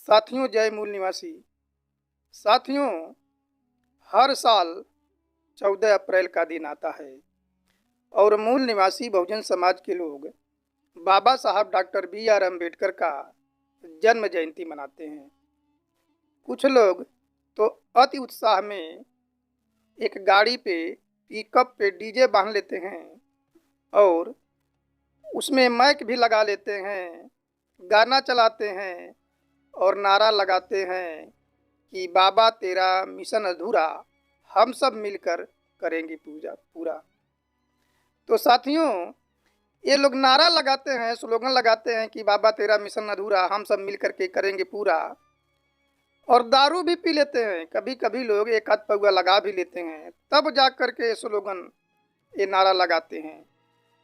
साथियों, जय मूल निवासी साथियों, हर साल 14 अप्रैल का दिन आता है और मूल निवासी बहुजन समाज के लोग बाबा साहब डॉक्टर BR अम्बेडकर का जन्म जयंती मनाते हैं। कुछ लोग तो अति उत्साह में एक गाड़ी पे पिकअप पे डीजे बांध लेते हैं और उसमें माइक भी लगा लेते हैं, गाना चलाते हैं और नारा लगाते हैं कि बाबा तेरा मिशन अधूरा, हम सब मिलकर करेंगे पूरा। तो साथियों, ये लोग नारा लगाते हैं, स्लोगन लगाते हैं कि बाबा तेरा मिशन अधूरा, हम सब मिलकर के करेंगे पूरा, और दारू भी पी लेते हैं। कभी कभी लोग एक आध पौआ लगा भी लेते हैं, तब जा कर के स्लोगन ये नारा लगाते हैं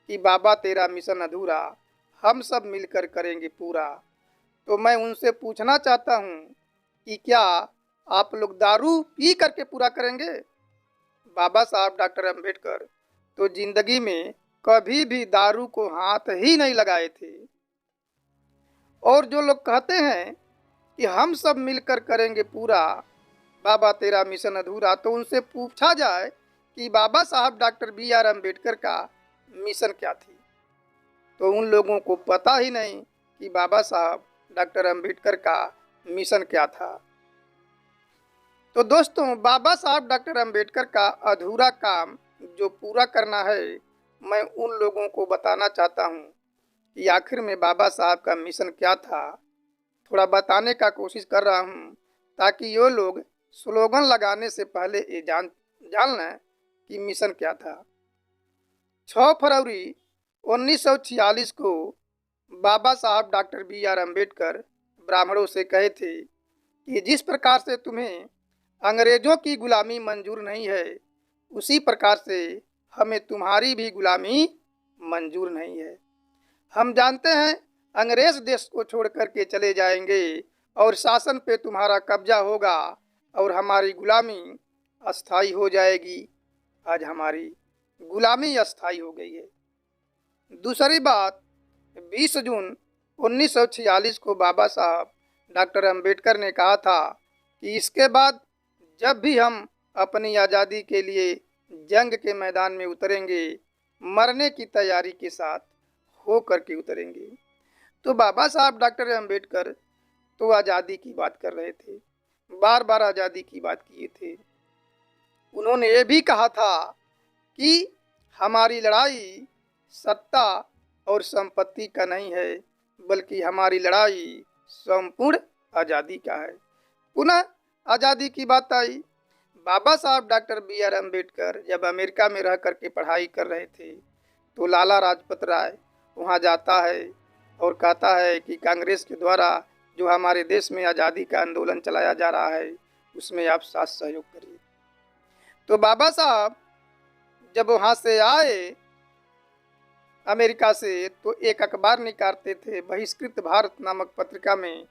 कि बाबा तेरा मिशन अधूरा, हम सब मिलकर करेंगे पूरा। तो मैं उनसे पूछना चाहता हूँ कि क्या आप लोग दारू पी करके पूरा करेंगे? बाबा साहब डॉक्टर अम्बेडकर तो जिंदगी में कभी भी दारू को हाथ ही नहीं लगाए थे। और जो लोग कहते हैं कि हम सब मिलकर करेंगे पूरा, बाबा तेरा मिशन अधूरा, तो उनसे पूछा जाए कि बाबा साहब डॉक्टर BR अम्बेडकर का मिशन क्या थी, तो उन लोगों को पता ही नहीं कि बाबा साहब डॉक्टर अम्बेडकर का मिशन क्या था। तो दोस्तों, बाबा साहब डॉक्टर अम्बेडकर का अधूरा काम जो पूरा करना है, मैं उन लोगों को बताना चाहता हूँ कि आखिर में बाबा साहब का मिशन क्या था। थोड़ा बताने का कोशिश कर रहा हूँ ताकि ये लोग स्लोगन लगाने से पहले ये जान लें कि मिशन क्या था। 6 फरवरी 1946 को बाबा साहब डॉक्टर BR अम्बेडकर ब्राह्मणों से कहे थे कि जिस प्रकार से तुम्हें अंग्रेजों की गुलामी मंजूर नहीं है, उसी प्रकार से हमें तुम्हारी भी गुलामी मंजूर नहीं है। हम जानते हैं अंग्रेज देश को छोड़ करके चले जाएंगे और शासन पे तुम्हारा कब्जा होगा और हमारी गुलामी अस्थाई हो जाएगी। आज हमारी गुलामी अस्थाई हो गई है। दूसरी बात, 20 जून 1946 को बाबा साहब डॉक्टर अम्बेडकर ने कहा था कि इसके बाद जब भी हम अपनी आज़ादी के लिए जंग के मैदान में उतरेंगे, मरने की तैयारी के साथ हो करके उतरेंगे। तो बाबा साहब डॉक्टर अम्बेडकर तो आज़ादी की बात कर रहे थे, बार बार आज़ादी की बात किए थे। उन्होंने ये भी कहा था कि हमारी लड़ाई सत्ता और संपत्ति का नहीं है, बल्कि हमारी लड़ाई संपूर्ण आज़ादी का है। पुनः आज़ादी की बात आई। बाबा साहब डॉक्टर BR अम्बेडकर जब अमेरिका में रह करके पढ़ाई कर रहे थे, तो लाला लाजपत राय वहाँ जाता है और कहता है कि कांग्रेस के द्वारा जो हमारे देश में आज़ादी का आंदोलन चलाया जा रहा है, उसमें आप साथ सहयोग करिए। तो बाबा साहब जब वहाँ से आए अमेरिका से, तो एक अखबार निकालते थे, बहिष्कृत भारत नामक पत्रिका में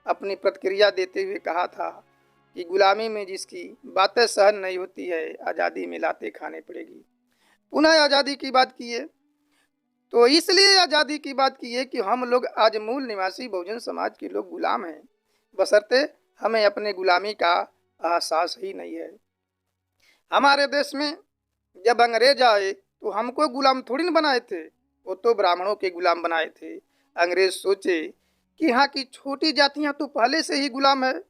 अपनी प्रतिक्रिया देते हुए कहा था कि गुलामी में जिसकी बातें सहन नहीं होती है, आज़ादी में लाते खाने पड़ेगी। पुनः आज़ादी की बात किए, तो इसलिए आज़ादी की बात की है कि हम लोग आज मूल निवासी बहुजन समाज के लोग गुलाम हैं, बशर्ते हमें अपने गुलामी का एहसास ही नहीं है। हमारे देश में जब अंग्रेज आए तो हमको गुलाम थोड़ी न बनाए थे, वो तो ब्राह्मणों के गुलाम बनाए थे। अंग्रेज सोचे कि यहाँ की छोटी जातियाँ तो पहले से ही गुलाम है,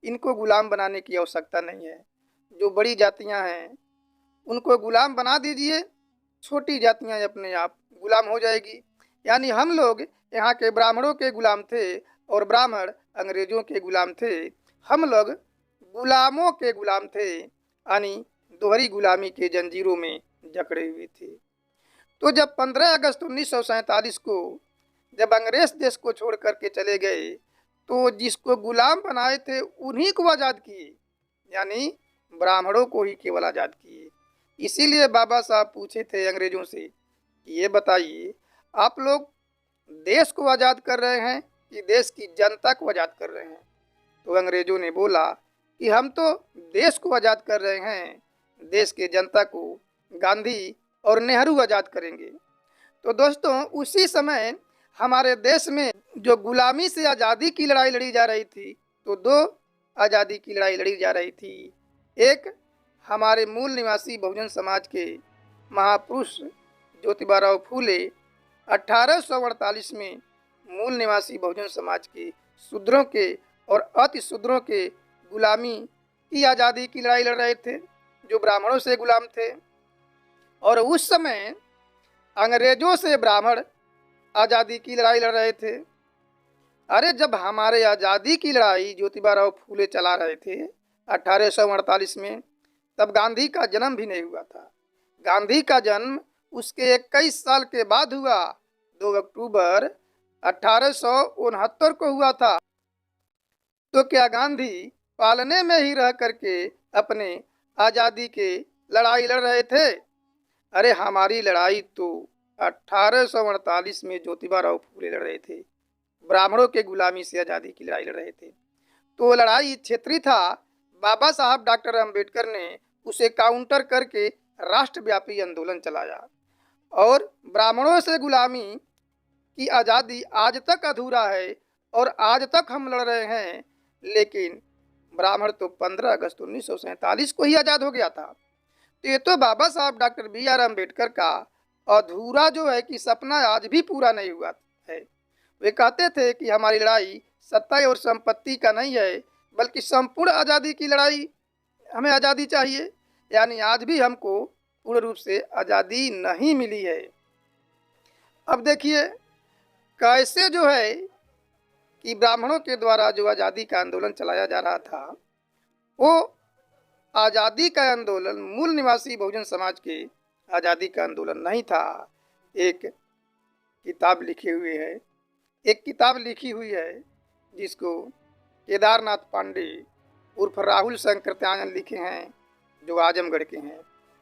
इनको गुलाम बनाने की आवश्यकता नहीं है। जो बड़ी जातियाँ हैं उनको गुलाम बना दीजिए, छोटी जातियाँ अपने आप गुलाम हो जाएगी। यानी हम लोग यहाँ के ब्राह्मणों के गुलाम थे और ब्राह्मण अंग्रेजों के गुलाम थे। हम लोग गुलामों के गुलाम थे, यानी दोहरी गुलामी के जंजीरों में जकड़े हुए थे। तो जब 15 अगस्त 1947 को जब अंग्रेज देश को छोड़ करके चले गए, तो जिसको गुलाम बनाए थे उन्हीं को आज़ाद किए, यानी ब्राह्मणों को ही केवल आज़ाद किए। इसीलिए बाबा साहब पूछे थे अंग्रेजों से, ये बताइए आप लोग देश को आज़ाद कर रहे हैं कि देश की जनता को आज़ाद कर रहे हैं? तो अंग्रेजों ने बोला कि हम तो देश को आज़ाद कर रहे हैं, देश के जनता को गांधी और नेहरू आज़ाद करेंगे। तो दोस्तों, उसी समय हमारे देश में जो गुलामी से आज़ादी की लड़ाई लड़ी जा रही थी, तो दो आज़ादी की लड़ाई लड़ी जा रही थी। एक हमारे मूल निवासी बहुजन समाज के महापुरुष ज्योतिबा फूले 1848 में मूल निवासी बहुजन समाज के शूद्रों के और अति शूद्रों के गुलामी की आज़ादी की लड़ाई लड़ रहे थे, जो ब्राह्मणों से गुलाम थे। और उस समय अंग्रेजों से ब्राह्मण आज़ादी की लड़ाई लड़ रहे थे। अरे जब हमारे आज़ादी की लड़ाई ज्योतिबा फूले चला रहे थे 1848 में, तब गांधी का जन्म भी नहीं हुआ था। गांधी का जन्म उसके 21 साल के बाद हुआ, 2 अक्टूबर 1869 को हुआ था। तो क्या गांधी पालने में ही रह करके अपने आज़ादी के लड़ाई लड़ रहे थे? अरे हमारी लड़ाई तो 1848 में ज्योतिबा फूले लड़ रहे थे, ब्राह्मणों के गुलामी से आज़ादी की लड़ाई लड़ रहे थे। तो लड़ाई क्षेत्रीय था। बाबा साहब डॉक्टर अम्बेडकर ने उसे काउंटर करके राष्ट्रव्यापी आंदोलन चलाया और ब्राह्मणों से गुलामी की आज़ादी आज तक अधूरा है और आज तक हम लड़ रहे हैं। लेकिन ब्राह्मण तो 15 अगस्त 1947 को ही आज़ाद हो गया था। तो ये तो बाबा साहब डॉक्टर BR अम्बेडकर का अधूरा जो है कि सपना आज भी पूरा नहीं हुआ है। वे कहते थे कि हमारी लड़ाई सत्ता और संपत्ति का नहीं है, बल्कि संपूर्ण आज़ादी की लड़ाई, हमें आज़ादी चाहिए। यानी आज भी हमको पूर्ण रूप से आज़ादी नहीं मिली है। अब देखिए कैसे जो है कि ब्राह्मणों के द्वारा जो आज़ादी का आंदोलन चलाया जा रहा था, वो आज़ादी का आंदोलन मूल निवासी बहुजन समाज के आज़ादी का आंदोलन नहीं था। एक किताब लिखी हुई है जिसको केदारनाथ पांडे उर्फ राहुल शंकरत्यायन लिखे हैं, जो आजमगढ़ के हैं।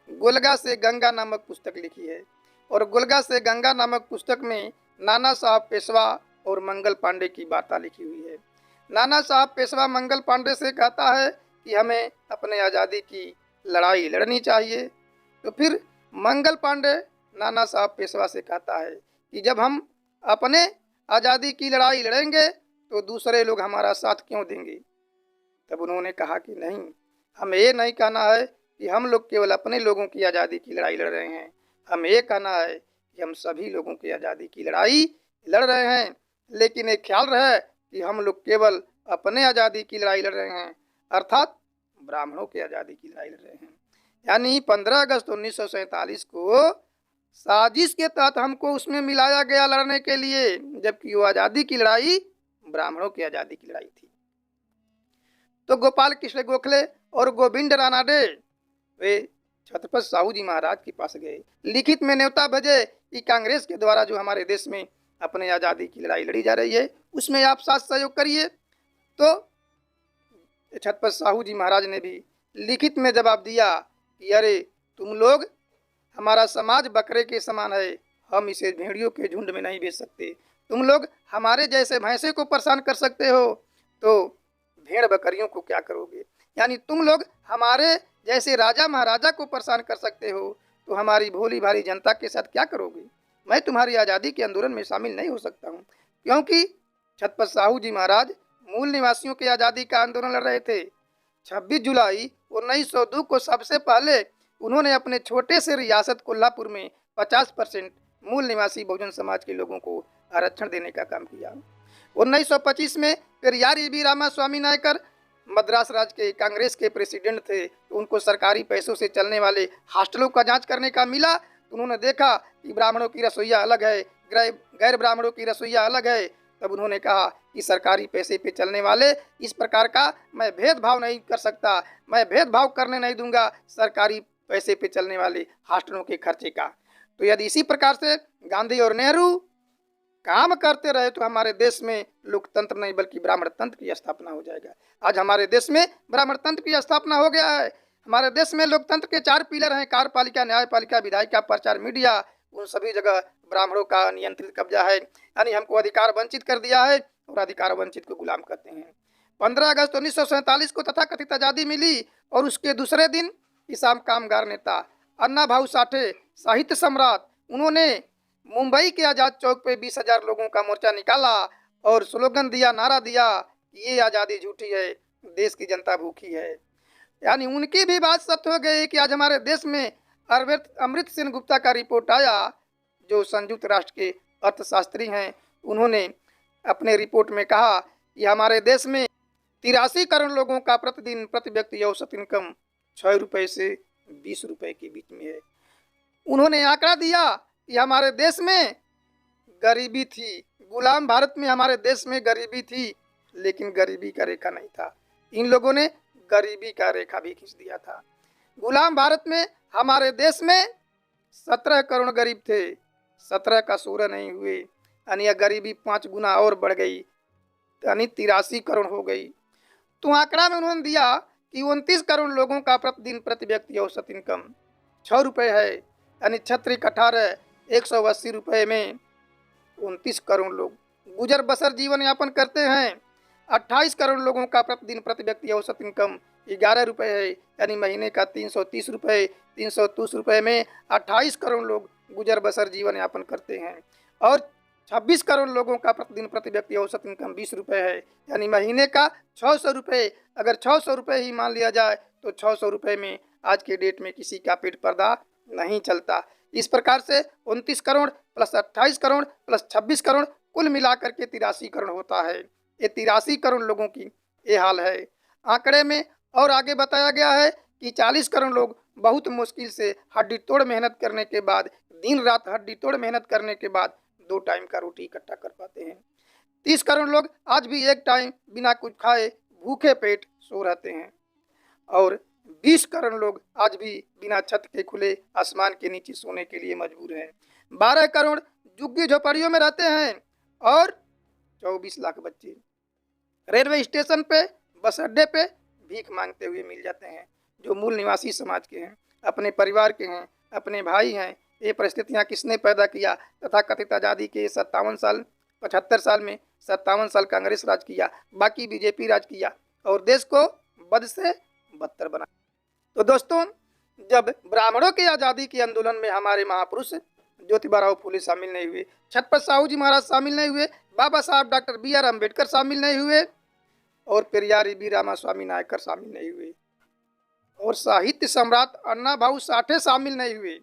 गोलगा से गंगा नामक पुस्तक लिखी है और गोलगा से गंगा नामक पुस्तक में नाना साहब पेशवा और मंगल पांडे की वार्ता लिखी हुई है। नाना साहब पेशवा मंगल पांडे से कहता है कि हमें अपने आज़ादी की लड़ाई लड़नी चाहिए। तो फिर मंगल पांडे नाना साहब पेशवा से कहता है कि जब हम अपने आज़ादी की लड़ाई लड़ेंगे तो दूसरे लोग हमारा साथ क्यों देंगे? तब उन्होंने कहा कि नहीं, हमें ये नहीं कहना है कि हम लोग केवल अपने लोगों की आज़ादी की लड़ाई लड़ रहे हैं, हमें ये कहना है कि हम सभी लोगों की आज़ादी की लड़ाई लड़ रहे हैं। लेकिन एक ख्याल रहे कि हम लोग केवल अपने आज़ादी की लड़ाई लड़ रहे हैं, अर्थात ब्राह्मणों की आज़ादी की लड़ाई लड़ रहे हैं। यानी 15 अगस्त 1947 को साजिश के तहत हमको उसमें मिलाया गया लड़ने के लिए, जबकि वो आज़ादी की लड़ाई ब्राह्मणों की आज़ादी की लड़ाई थी। तो गोपाल कृष्ण गोखले और गोविंद रानाडे वे छत्रपति साहू जी महाराज के पास गए, लिखित में न्योता भेजे कि कांग्रेस के द्वारा जो हमारे देश में अपने आज़ादी की लड़ाई लड़ी जा रही है उसमें आप साथ सहयोग करिए। तो छत्रपति साहू जी महाराज ने भी लिखित में जवाब दिया कि अरे तुम लोग, हमारा समाज बकरे के समान है, हम इसे भेड़ियों के झुंड में नहीं बेच सकते। तुम लोग हमारे जैसे भैंसे को परेशान कर सकते हो तो भेड़ बकरियों को क्या करोगे? यानी तुम लोग हमारे जैसे राजा महाराजा को परेशान कर सकते हो तो हमारी भोली भाली जनता के साथ क्या करोगे? मैं तुम्हारी आज़ादी के आंदोलन में शामिल नहीं हो सकता हूँ, क्योंकि छत्रपति साहू जी महाराज मूल निवासियों की आज़ादी का आंदोलन लड़ रहे थे। 26 जुलाई 1902 को सबसे पहले उन्होंने अपने छोटे से रियासत कोल्हापुर में 50% मूल निवासी बहुजन समाज के लोगों को आरक्षण देने का काम किया। 1925 में पेरियार ईवी रामास्वामी नायकर मद्रास राज्य के कांग्रेस के प्रेसिडेंट थे, तो उनको सरकारी पैसों से चलने वाले हॉस्टलों का जांच करने का मिला। तो उन्होंने देखा कि ब्राह्मणों की रसोइया अलग है, गैर ब्राह्मणों की रसोइया अलग है। तब उन्होंने कहा कि सरकारी पैसे पे चलने वाले इस प्रकार का मैं भेदभाव नहीं कर सकता, मैं भेदभाव करने नहीं दूंगा सरकारी पैसे पे चलने वाले हॉस्टलों के खर्चे का। तो यदि इसी प्रकार से गांधी और नेहरू काम करते रहे तो हमारे देश में लोकतंत्र नहीं बल्कि ब्राह्मण तंत्र की स्थापना हो जाएगा। आज हमारे देश में ब्राह्मण तंत्र की स्थापना हो गया है। हमारे देश में लोकतंत्र के 4 पिलर हैं, कार्यपालिका, न्यायपालिका, विधायिका, प्रचार, मीडिया। उन सभी जगह ब्राह्मणों का नियंत्रित कब्जा है, यानी हमको अधिकार वंचित कर दिया है और अधिकार वंचित को गुलाम करते हैं। 15 अगस्त 1947 को तथाकथित आज़ादी मिली और उसके दूसरे दिन किसान कामगार नेता अन्ना भाऊ साठे, साहित्य सम्राट, उन्होंने मुंबई के आज़ाद चौक पे 20,000 लोगों का मोर्चा निकाला और स्लोगन दिया, नारा दिया कि ये आज़ादी झूठी है, देश की जनता भूखी है। यानी उनकी भी बात सत्य हो गई कि आज हमारे देश में अमृत सेन गुप्ता का रिपोर्ट आया, जो संयुक्त राष्ट्र के अर्थशास्त्री हैं। उन्होंने अपने रिपोर्ट में कहा कि हमारे देश में 83 करोड़ लोगों का प्रतिदिन प्रति व्यक्ति औसत इनकम 6 रुपये से 20 रुपये के बीच में है। उन्होंने आंकड़ा दिया कि हमारे देश में गरीबी थी, गुलाम भारत में हमारे देश में गरीबी थी, लेकिन गरीबी का रेखा नहीं था। इन लोगों ने गरीबी का रेखा भी खींच दिया था। गुलाम भारत में हमारे देश में 17 करोड़ गरीब थे, 17 का 16 नहीं हुए, यानी यह गरीबी 5 गुना और बढ़ गई, यानी 83 करोड़ हो गई। तो आंकड़ा में उन्होंने दिया कि 29 करोड़ लोगों का प्रतिदिन प्रति व्यक्ति औसत इनकम 6 रुपये है, यानी 6×18 180 रुपये में 29 करोड़ लोग गुजर बसर जीवन यापन करते हैं। 28 करोड़ लोगों का प्रतिदिन प्रति व्यक्ति औसत इनकम 11 रुपये है, यानी महीने का 330 रुपये। 330 रुपये में 28 करोड़ लोग गुजर बसर जीवन यापन करते हैं। और 26 करोड़ लोगों का प्रतिदिन प्रति व्यक्ति औसत इनकम 20 रुपये है, यानी महीने का 600 रुपये। अगर 600 रुपये ही मान लिया जाए तो 600 रुपये में आज के डेट में किसी का पेट पर्दा नहीं चलता। इस प्रकार से 29 करोड़ प्लस 28 करोड़ प्लस 26 करोड़ कुल मिलाकर के 83 करोड़ होता है। ये 83 करोड़ लोगों की ये हाल है। आंकड़े में और आगे बताया गया है कि 40 करोड़ लोग बहुत मुश्किल से हड्डी तोड़ मेहनत करने के बाद, दिन रात हड्डी तोड़ मेहनत करने के बाद 2 टाइम का रोटी इकट्ठा कर पाते हैं। 30 करोड़ लोग आज भी 1 टाइम बिना कुछ खाए भूखे पेट सो रहते हैं। और 20 करोड़ लोग आज भी बिना छत के खुले आसमान के नीचे सोने के लिए मजबूर हैं। 12 करोड़ झुग्गी झोपड़ियों में रहते हैं और 24 लाख बच्चे रेलवे स्टेशन पे, बस अड्डे पे भीख मांगते हुए मिल जाते हैं, जो मूल निवासी समाज के हैं, अपने परिवार के हैं, अपने भाई हैं। ये परिस्थितियाँ किसने पैदा किया? तथा कथित आज़ादी के 57 साल 75 साल में 57 साल कांग्रेस राज किया, बाकी बीजेपी राज किया और देश को बद से बदतर बना। तो दोस्तों, जब ब्राह्मणों की आज़ादी के आंदोलन में हमारे महापुरुष ज्योतिबा फुले शामिल नहीं हुए, छत्रपति साहू जी महाराज शामिल नहीं हुए, बाबा साहब डॉक्टर BR अम्बेडकर शामिल नहीं हुए और पेरियार बी रामास्वामी नायकर शामिल नहीं हुए और साहित्य सम्राट अन्ना भाऊ साठे शामिल नहीं हुए,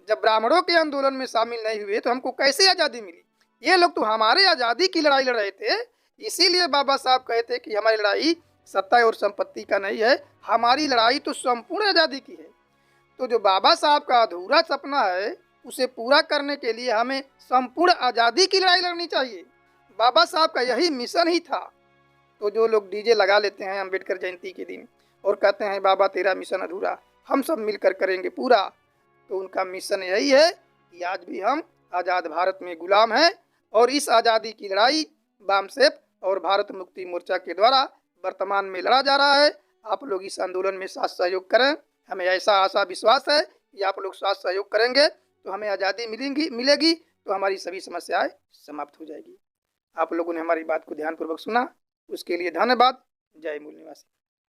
जब ब्राह्मणों के आंदोलन में शामिल नहीं हुए तो हमको कैसे आज़ादी मिली? ये लोग तो हमारे आज़ादी की लड़ाई लड़ रहे थे। इसीलिए बाबा साहब कहते कि हमारी लड़ाई सत्ता और संपत्ति का नहीं है, हमारी लड़ाई तो संपूर्ण आज़ादी की है। तो जो बाबा साहब का अधूरा सपना है, उसे पूरा करने के लिए हमें संपूर्ण आज़ादी की लड़ाई लड़नी चाहिए। बाबा साहब का यही मिशन ही था। तो जो लोग डीजे लगा लेते हैं अम्बेडकर जयंती के दिन और कहते हैं बाबा तेरा मिशन अधूरा, हम सब मिलकर करेंगे पूरा, तो उनका मिशन यही है कि आज भी हम आज़ाद भारत में गुलाम हैं और इस आज़ादी की लड़ाई बामसेफ और भारत मुक्ति मोर्चा के द्वारा वर्तमान में लड़ा जा रहा है। आप लोग इस आंदोलन में साथ सहयोग करें। हमें ऐसा आशा विश्वास है कि आप लोग साथ सहयोग करेंगे तो हमें आज़ादी मिलेगी, तो हमारी सभी समस्याएं समाप्त हो जाएगी। आप लोगों ने हमारी बात को ध्यानपूर्वक सुना, उसके लिए धन्यवाद। जय मूल निवासी।